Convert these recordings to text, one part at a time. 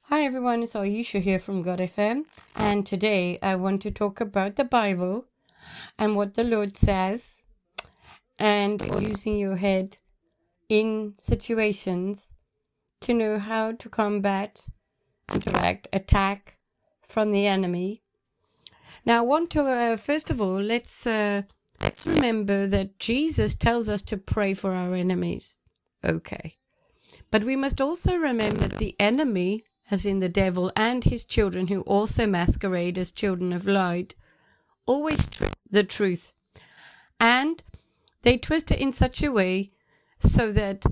Hi everyone, it's Aisha here from God FM, and today I want to talk about the Bible and what the Lord says, and using your head in situations to know how to combat, interact, attack from the enemy. Now, I want to first of all let's remember that Jesus tells us to pray for our enemies. Okay, but we must also remember that the enemy, as in the devil and his children who also masquerade as children of light, always the truth. And they twist it in such a way so that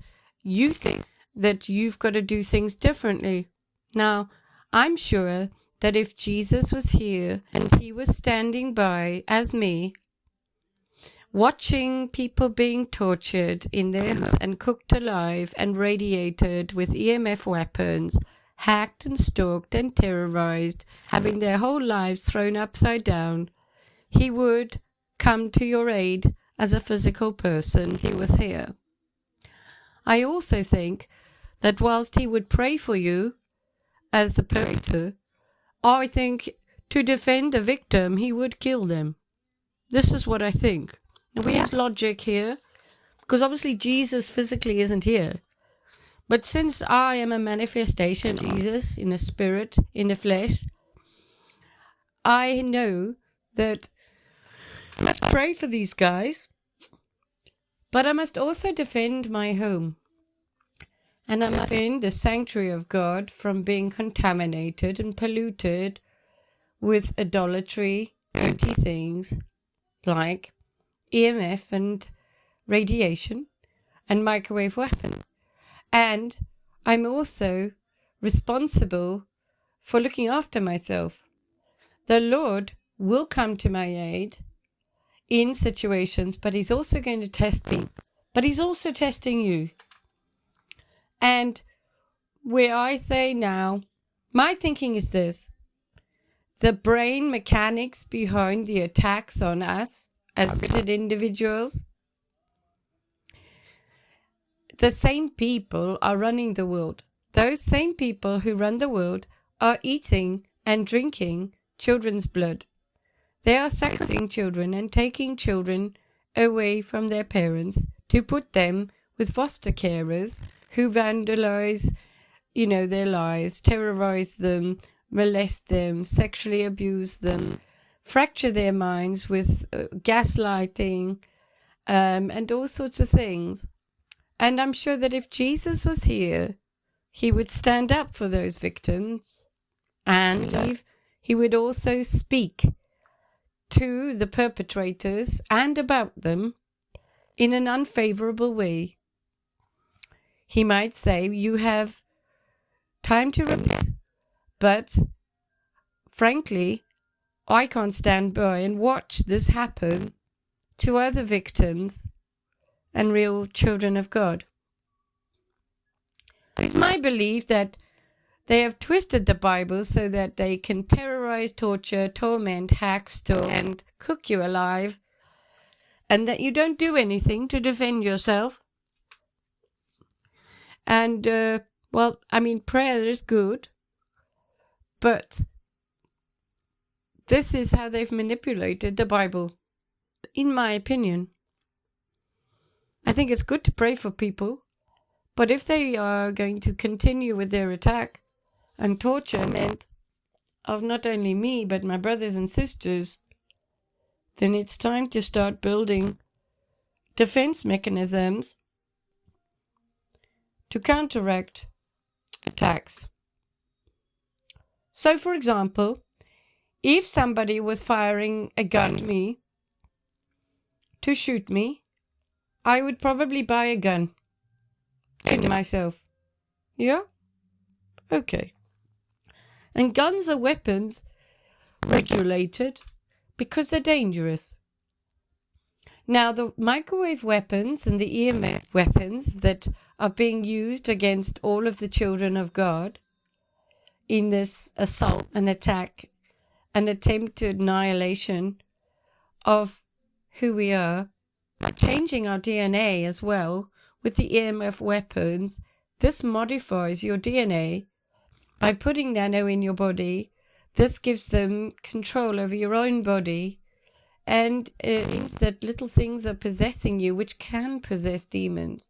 you think that you've got to do things differently. Now, I'm sure that if Jesus was here and he was standing by as me, watching people being tortured in their homes and cooked alive and radiated with EMF weapons, hacked and stalked and terrorized, having their whole lives thrown upside down, he would come to your aid as a physical person if he was here. I also think that whilst he would pray for you as the perpetrator, I think to defend a victim, he would kill them. This is what I think. Now, we use logic here, because obviously Jesus physically isn't here. But since I am a manifestation of Jesus in the spirit, in the flesh, I know that I must pray for these guys, but I must also defend my home. And I must defend the sanctuary of God from being contaminated and polluted with idolatry, dirty things like EMF and radiation and microwave weapon. And I'm also responsible for looking after myself. The Lord will come to my aid in situations, but he's also going to test me. But he's also testing you. And where I say now, my thinking is this: the brain mechanics behind the attacks on us as individuals, the same people are running the world. Those same people who run the world are eating and drinking children's blood. They are sacrificing children and taking children away from their parents to put them with foster carers who vandalize, their lives, terrorize them, molest them, sexually abuse them, fracture their minds with gaslighting, and all sorts of things. And I'm sure that if Jesus was here, he would stand up for those victims, and he would also speak to the perpetrators and about them in an unfavorable way. He might say, you have time to repent, but frankly, I can't stand by and watch this happen to other victims and real children of God. It's my belief that they have twisted the Bible so that they can terrorize, torture, torment, hack, steal, and cook you alive, and that you don't do anything to defend yourself. And, prayer is good, but this is how they've manipulated the Bible, in my opinion. I think it's good to pray for people, but if they are going to continue with their attack and torture of not only me, but my brothers and sisters, then it's time to start building defense mechanisms to counteract attacks. So, for example, if somebody was firing a gun at me to shoot me, I would probably buy a gun to myself. Yeah? Okay. And guns are weapons regulated because they're dangerous. Now, the microwave weapons and the EMF weapons that are being used against all of the children of God in this assault and attack and attempted annihilation of who we are, by changing our DNA as well with the EMF weapons, this modifies your DNA by putting nano in your body, this gives them control over your own body, and it means that little things are possessing you, which can possess demons.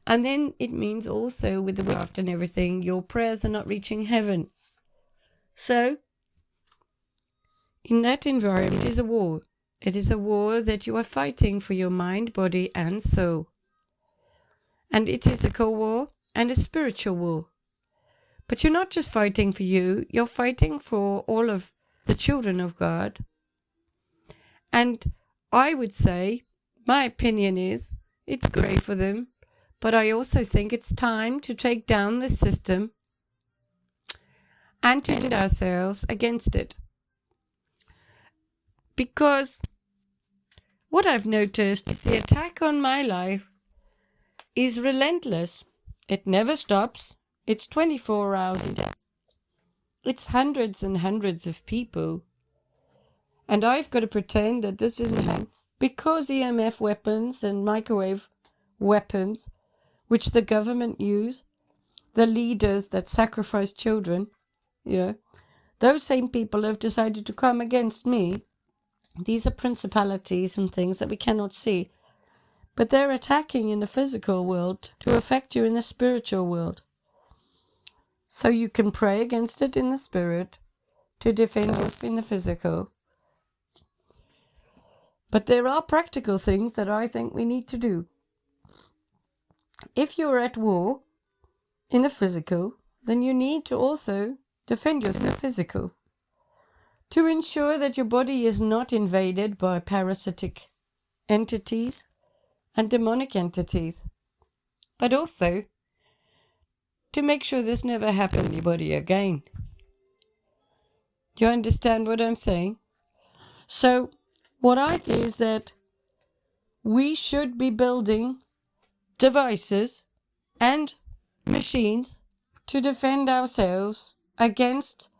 And then it means also with the witchcraft and everything, your prayers are not reaching heaven. So, in that environment, it is a war. It is a war that you are fighting for your mind, body, and soul. And it is a co-war and a spiritual war. But you're not just fighting for you, you're fighting for all of the children of God. And I would say, my opinion is, it's great for them, but I also think it's time to take down the system and to defend ourselves against it. Because what I've noticed is the attack on my life is relentless. It never stops. It's 24 hours a day. It's hundreds and hundreds of people. And I've got to pretend that this isn't happening because EMF weapons and microwave weapons, which the government use, the leaders that sacrifice children, those same people have decided to come against me. These are principalities and things that we cannot see. But they're attacking in the physical world to affect you in the spiritual world. So you can pray against it in the spirit to defend yourself in the physical. But there are practical things that I think we need to do. If you're at war in the physical, then you need to also defend yourself physical, to ensure that your body is not invaded by parasitic entities and demonic entities, but also to make sure this never happens to your body again. Do you understand what I'm saying? So what I think is that we should be building devices and machines to defend ourselves against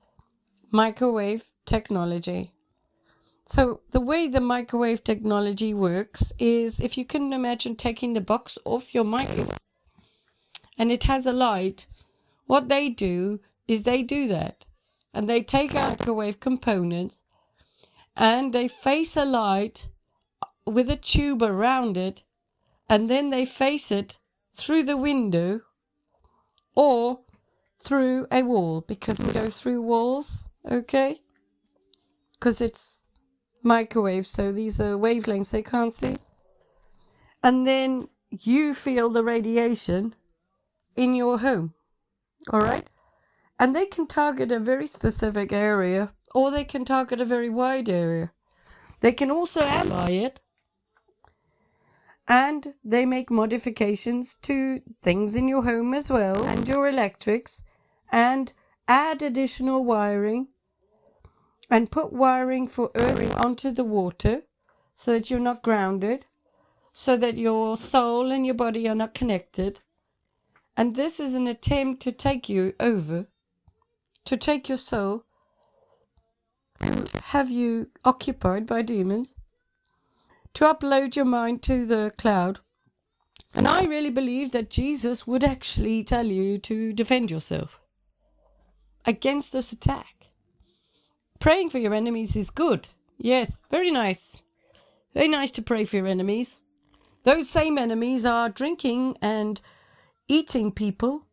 microwave technology. So the way the microwave technology works is, if you can imagine taking the box off your microwave and it has a light, what they do is they do that. And they take out microwave components and they face a light with a tube around it, and then they face it through the window or through a wall, because they go through walls, okay? Because it's microwave, so these are wavelengths they can't see. And then you feel the radiation in your home, all right? And they can target a very specific area, or they can target a very wide area. They can also amplify it, and they make modifications to things in your home as well, and your electrics, and add additional wiring, and put wiring for earthing onto the water so that you're not grounded, so that your soul and your body are not connected. And this is an attempt to take you over, to take your soul, to have you occupied by demons, to upload your mind to the cloud. And I really believe that Jesus would actually tell you to defend yourself against this attack. Praying for your enemies is good. Yes, very nice. Very nice to pray for your enemies. Those same enemies are drinking and eating people,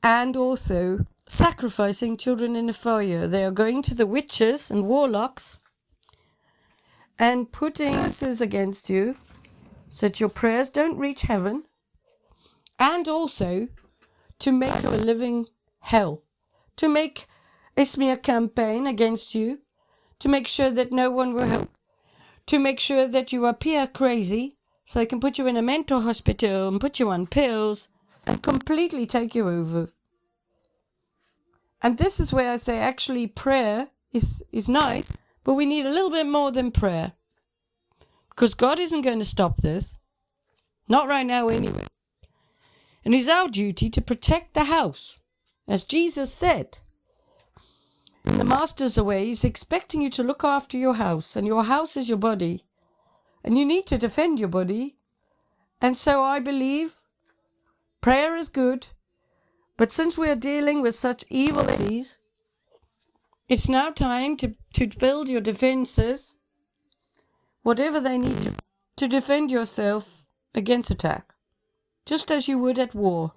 and also sacrificing children in the fire. They are going to the witches and warlocks and putting curses against you so that your prayers don't reach heaven, and also to make a living hell, to make a smear campaign against you, to make sure that no one will help, to make sure that you appear crazy so they can put you in a mental hospital and put you on pills and completely take you over. And this is where I say actually prayer is nice, but we need a little bit more than prayer. Because God isn't going to stop this. Not right now anyway. And it's our duty to protect the house. As Jesus said, when the master's away, he's expecting you to look after your house. And your house is your body. And you need to defend your body. And so I believe prayer is good. But since we are dealing with such evil entities, it's now time to build your defenses, whatever they need to defend yourself against attack, just as you would at war.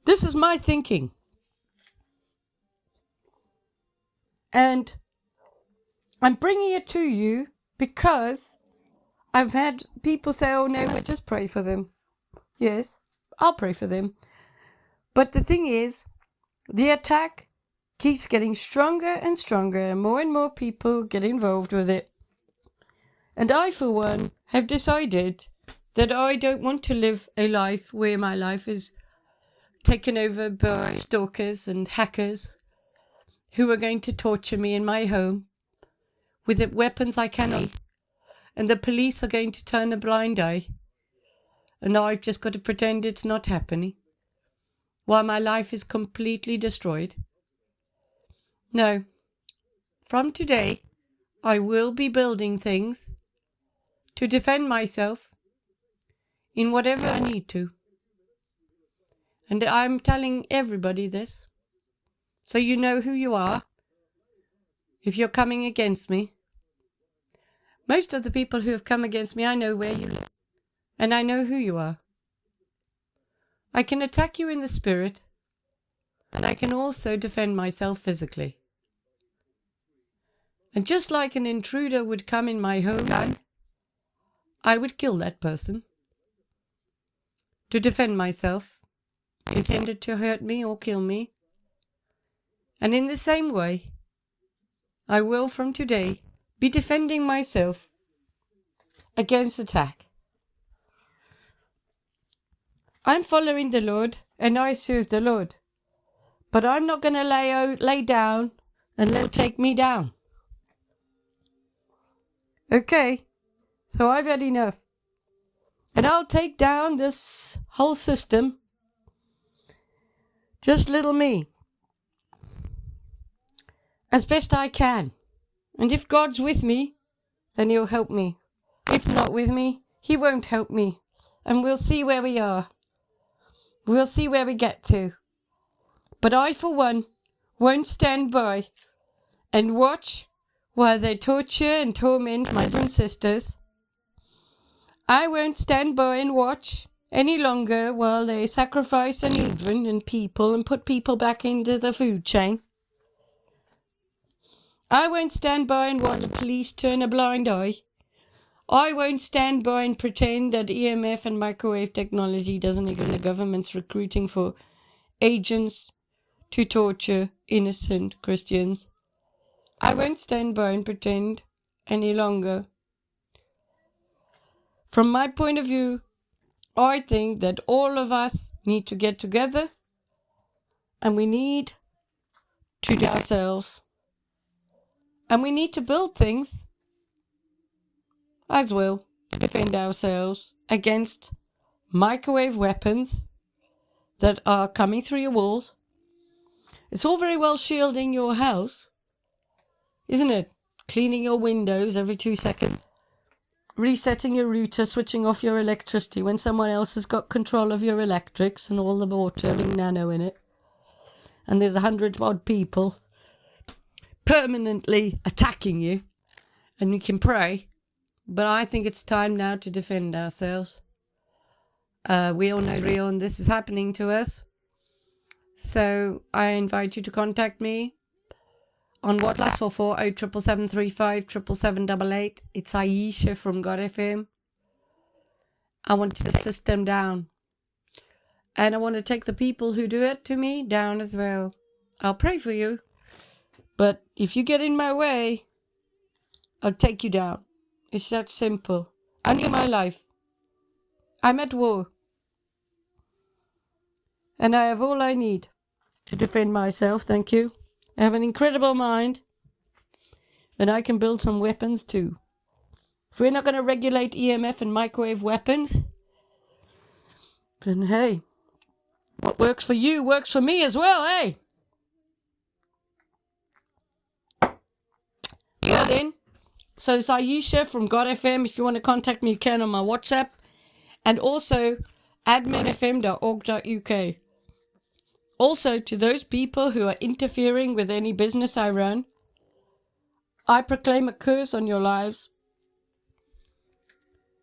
This is my thinking. And I'm bringing it to you because I've had people say, oh no, just pray for them. Yes, I'll pray for them. But the thing is, the attack keeps getting stronger and stronger, and more people get involved with it. And I, for one, have decided that I don't want to live a life where my life is taken over by stalkers and hackers who are going to torture me in my home with the weapons I carry, and the police are going to turn a blind eye, and I've just got to pretend it's not happening while my life is completely destroyed. No, from today I will be building things to defend myself in whatever I need to. And I'm telling everybody this, so you know who you are if you're coming against me. Most of the people who have come against me, I know where you live, and I know who you are. I can attack you in the spirit, and I can also defend myself physically. And just like an intruder would come in my home, I would kill that person to defend myself, intended to hurt me or kill me. And in the same way, I will from today be defending myself against attack. I'm following the Lord and I serve the Lord, but I'm not going to lay down and let it take me down. Okay, so I've had enough, and I'll take down this whole system, just little me, as best I can. And if God's with me, then he'll help me. If not with me, he won't help me. And we'll see where we are. We'll see where we get to. But I, for one, won't stand by and watch while they torture and torment my brothers and sisters. I won't stand by and watch any longer while they sacrifice children and people and put people back into the food chain. I won't stand by and watch the police turn a blind eye. I won't stand by and pretend that EMF and microwave technology doesn't exist. The government's recruiting for agents to torture innocent Christians. I won't stand by and pretend any longer. From my point of view, I think that all of us need to get together and we need to do ourselves. And we need to build things as well to defend ourselves against microwave weapons that are coming through your walls. It's all very well shielding your house, isn't it? Cleaning your windows every 2 seconds. Resetting your router, switching off your electricity when someone else has got control of your electrics and all the water and nano in it. And there's 100 odd people permanently attacking you, and we can pray, but I think it's time now to defend ourselves. We all know it's real and this is happening to us, so I invite you to contact me on WhatsApp for 07735 77788. It's Aisha from God FM. I want to assist them down, and I want to take the people who do it to me down as well. I'll pray for you, but if you get in my way, I'll take you down. It's that simple. I need my life. I'm at war. And I have all I need to defend myself, thank you. I have an incredible mind. And I can build some weapons too. If we're not going to regulate EMF and microwave weapons, then hey, what works for you works for me as well, hey? Well then, so it's Aisha from God FM. If you want to contact me, you can on my WhatsApp. And also, adminfm.org.uk. Also, to those people who are interfering with any business I run, I proclaim a curse on your lives.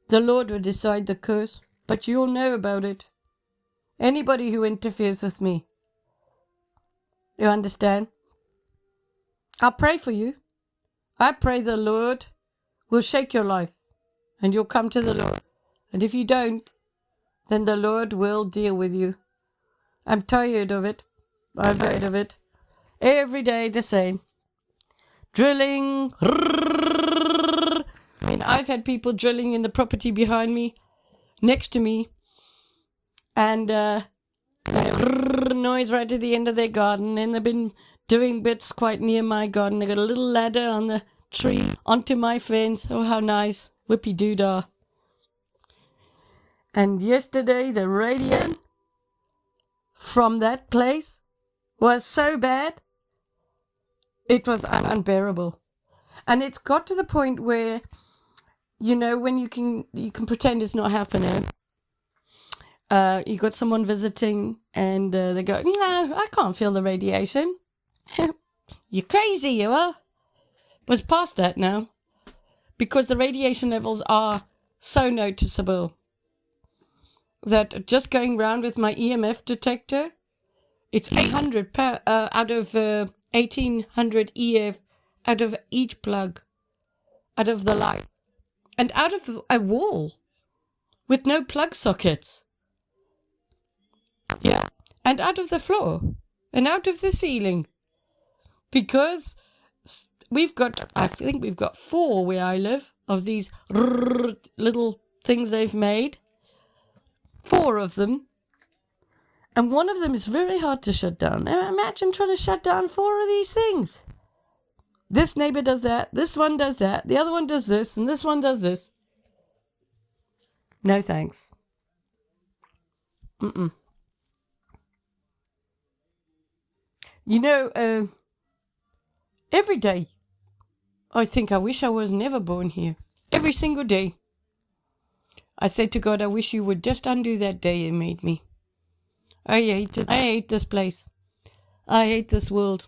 The Lord will decide the curse, but you'll know about it. Anybody who interferes with me. You understand? I'll pray for you. I pray the Lord will shake your life and you'll come to the Lord. And if you don't, then the Lord will deal with you. I'm tired of it. I'm tired of it. Every day the same. Drilling. I mean, I've had people drilling in the property behind me, next to me, and noise right at the end of their garden. And they've been doing bits quite near my garden. They got a little ladder on the tree onto my fence. Oh, how nice. Whippy-doo-dah. And yesterday, the radio from that place was so bad, it was unbearable. And it's got to the point where, you know, when you can pretend it's not happening. You got someone visiting and they go, no, I can't feel the radiation. You're crazy, you are. Was past that now. Because the radiation levels are so noticeable that just going round with my EMF detector, it's 800 out of 1800 EF out of each plug, out of the light, and out of a wall with no plug sockets. Yeah, and out of the floor and out of the ceiling, because I think we've got 4 where I live of these little things they've made. 4 of them. And one of them is very hard to shut down. Now imagine trying to shut down 4 of these things. This neighbor does that, this one does that, the other one does this, and this one does this. No thanks. You know, every day, I think I wish I was never born here. Every single day. I say to God, I wish you would just undo that day you made me. I hate it. I hate this place. I hate this world.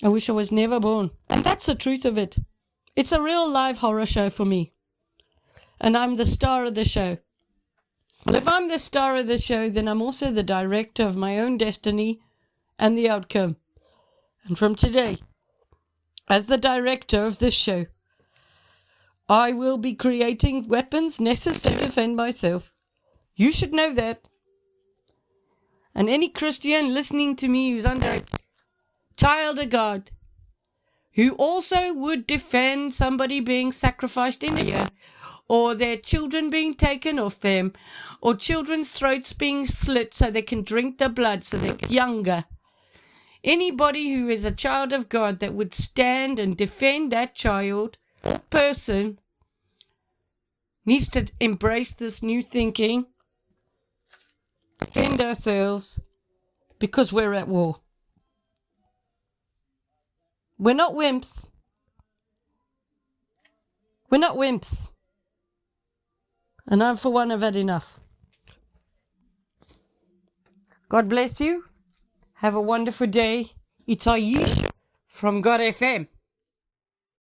I wish I was never born. And that's the truth of it. It's a real live horror show for me. And I'm the star of the show. Well, if I'm the star of the show, then I'm also the director of my own destiny and the outcome. And from today, as the director of this show, I will be creating weapons necessary to defend myself. You should know that. And any Christian listening to me who's under a child of God, who also would defend somebody being sacrificed in a year, or their children being taken off them, or children's throats being slit so they can drink the blood so they get younger. Anybody who is a child of God that would stand and defend that child or person needs to embrace this new thinking, defend ourselves, because we're at war. We're not wimps. We're not wimps. And I, for one, have had enough. God bless you. Have a wonderful day. It's Aish from God FM.